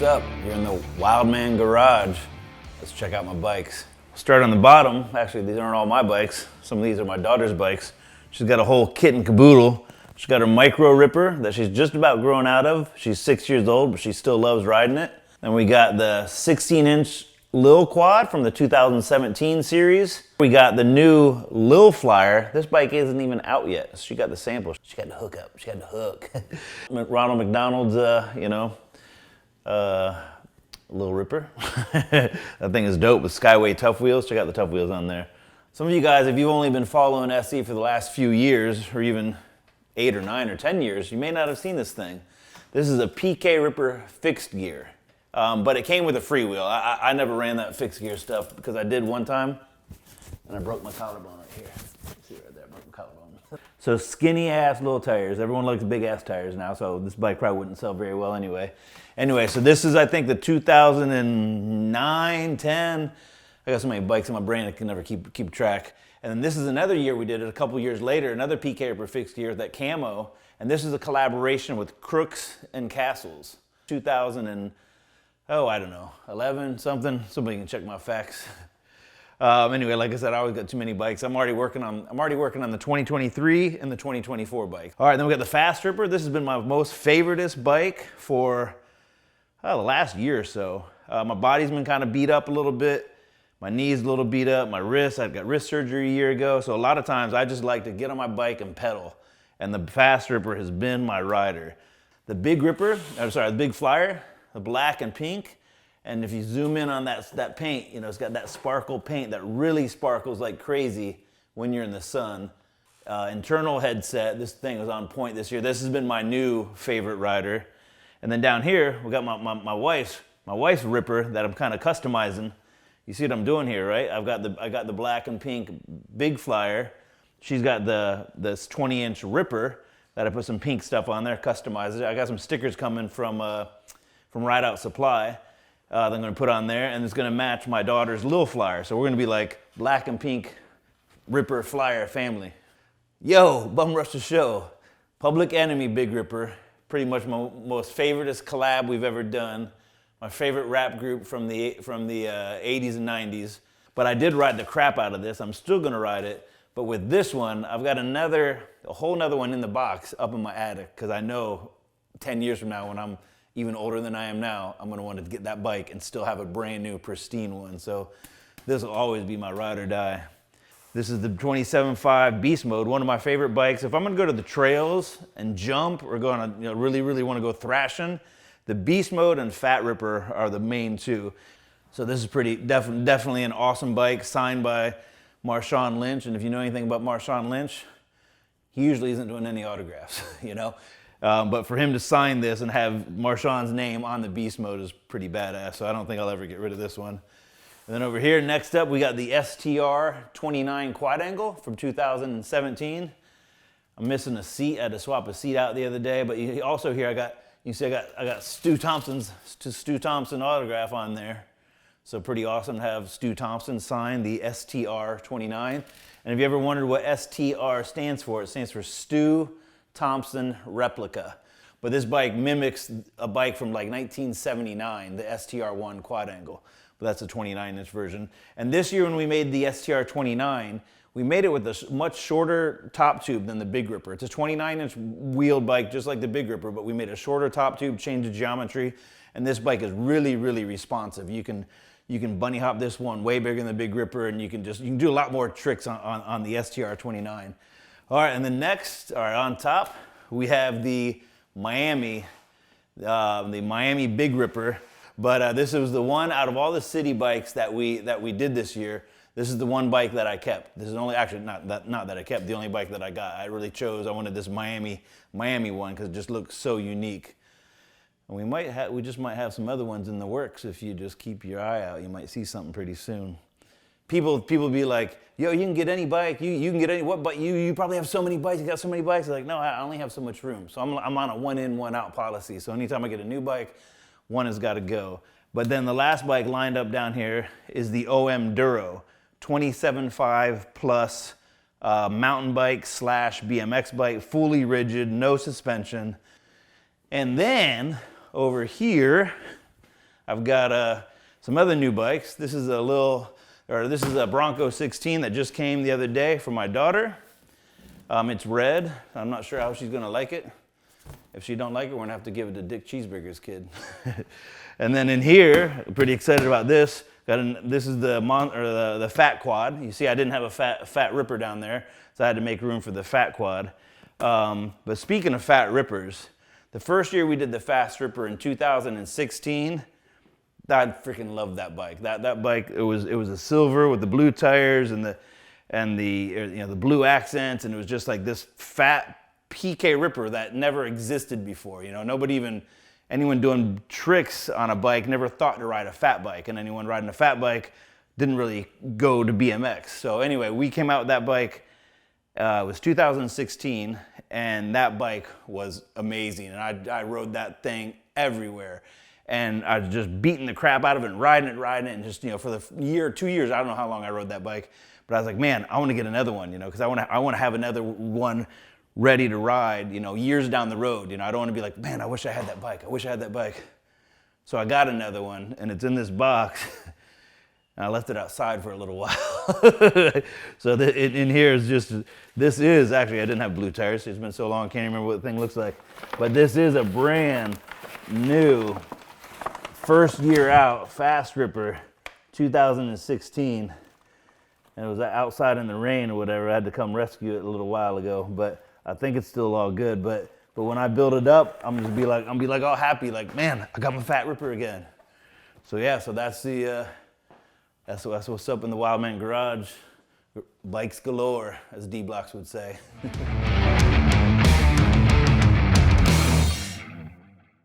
up? You're in the Wildman garage. Let's check out my bikes. Start on the bottom. Actually, these aren't all my bikes. Some of these are my daughter's bikes. She's got a whole kit and caboodle. She's got her micro ripper that she's just about grown out of. She's 6 years old, but she still loves riding it. And we got the 16-inch Lil Quad from the 2017 series. We got the new Lil Flyer. This bike isn't even out yet. She got the sample. She got the hookup. She got the hook. Ronald McDonald's, Lil Ripper. That thing is dope with Skyway tough wheels. Check out the tough wheels on there. Some of you guys, if you've only been following SE for the last few years, or even 8 or 9 or 10 years, you may not have seen this thing. This is a PK Ripper fixed gear. But it came with a freewheel. I never ran that fixed gear stuff because I did one time and I broke my collarbone right here. See right there, broke my collarbone. So skinny ass little tires. Everyone likes big ass tires now, so this bike probably wouldn't sell very well anyway. Anyway, so this is I think the 2009, 10. I got so many bikes in my brain I can never keep track. And then this is another year we did it a couple years later, another PK Ripper fixed gear, that camo. And this is a collaboration with Crooks and Castles. 11 something. Somebody can check my facts. Anyway, like I said, I always got too many bikes. I'm already working on the 2023 and the 2024 bike. All right, then we got the Fast Ripper. This has been my most favoritist bike for the last year or so. My body's been kind of beat up a little bit. My knee's a little beat up. My wrist, I got wrist surgery a year ago. So a lot of times I just like to get on my bike and pedal. And the Fast Ripper has been my rider. The Big Flyer, the black and pink. And if you zoom in on that paint, it's got that sparkle paint that really sparkles like crazy when you're in the sun. Internal headset, this thing was on point this year. This has been my new favorite rider. And then down here, we got my wife's Ripper that I'm kind of customizing. You see what I'm doing here, right? I got the black and pink Big Flyer. She's got this 20-inch Ripper that I put some pink stuff on there, customized it. I got some stickers coming from Ride Out Supply that I'm gonna put on there, and it's gonna match my daughter's Lil Flyer. So we're gonna be like black and pink Ripper Flyer family. Yo, Bum Rush the Show. Public Enemy Big Ripper. Pretty much my most favoritist collab we've ever done. My favorite rap group from the 80s and 90s. But I did ride the crap out of this. I'm still gonna ride it. But with this one, I've got a whole nother one in the box up in my attic, because I know 10 years from now, when I'm even older than I am now, I'm gonna want to get that bike and still have a brand new, pristine one. So this will always be my ride or die. This is the 27.5 Beast Mode, one of my favorite bikes. If I'm gonna go to the trails and jump, or gonna really, really wanna go thrashing, the Beast Mode and Fat Ripper are the main two. So this is definitely an awesome bike, signed by Marshawn Lynch. And if you know anything about Marshawn Lynch, he usually isn't doing any autographs, But for him to sign this and have Marshawn's name on the Beast Mode is pretty badass. So I don't think I'll ever get rid of this one. And then over here, next up, we got the STR-29 Quad Angle from 2017. I'm missing a seat. I had to swap a seat out the other day. But also here, I got Stu Thompson autograph on there. So pretty awesome to have Stu Thompson sign the STR-29. And if you ever wondered what STR stands for, it stands for Stu Thompson Replica. But this bike mimics a bike from like 1979, the STR-1 Quad Angle. But that's a 29-inch version. And this year when we made the STR-29, we made it with a much shorter top tube than the Big Ripper. It's a 29-inch wheeled bike just like the Big Ripper, but we made a shorter top tube, changed the geometry, and this bike is really, really responsive. You can bunny hop this one way bigger than the Big Ripper, and you can do a lot more tricks on the STR-29. All right, and then next, on top, we have the Miami Big Ripper. But this was the one out of all the city bikes that we did this year. This is the one bike that I kept. This is not that I kept, the only bike that I got. I wanted this Miami one because it just looks so unique. And we just might have some other ones in the works. If you just keep your eye out, you might see something pretty soon. People be like, yo, you can get any bike, you can get any, what, but you probably have so many bikes, you got so many bikes. Like, no, I only have so much room. So I'm on a one in, one out policy. So anytime I get a new bike, one has got to go. But then the last bike lined up down here is the OM Duro, 27.5 plus mountain bike / BMX bike, fully rigid, no suspension. And then over here, I've got some other new bikes. This is a Bronco 16 that just came the other day for my daughter. It's red. I'm not sure how she's gonna like it. If she don't like it, we're gonna have to give it to Dick Cheeseburger's kid. And then in here, I'm pretty excited about this. This is the fat quad. You see, I didn't have a fat ripper down there, so I had to make room for the fat quad. But speaking of fat rippers, the first year we did the fast ripper in 2016, I freaking loved that bike. That bike, it was a silver with the blue tires and the blue accents, and it was just like this fat PK ripper that never existed before. Anyone doing tricks on a bike never thought to ride a fat bike, and anyone riding a fat bike didn't really go to BMX. So anyway, we came out with that bike. It was 2016, and that bike was amazing, and I rode that thing everywhere. And I was just beating the crap out of it and riding it, and just, for the year, 2 years, I don't know how long I rode that bike, but I was like, man, I want to get another one, because I want to have another one ready to ride, years down the road. I don't want to be like, man, I wish I had that bike. I wish I had that bike. So I got another one, and it's in this box. And I left it outside for a little while. So in here is this is actually, I didn't have blue tires. It's been so long, I can't remember what the thing looks like. But this is a brand new, first year out, fast ripper, 2016. And it was outside in the rain or whatever. I had to come rescue it a little while ago, but I think it's still all good. But when I build it up, I'm gonna be like all happy, like, man, I got my fat ripper again. So yeah, so that's what's up in the Wildman garage. Bikes galore, as D-Blocks would say.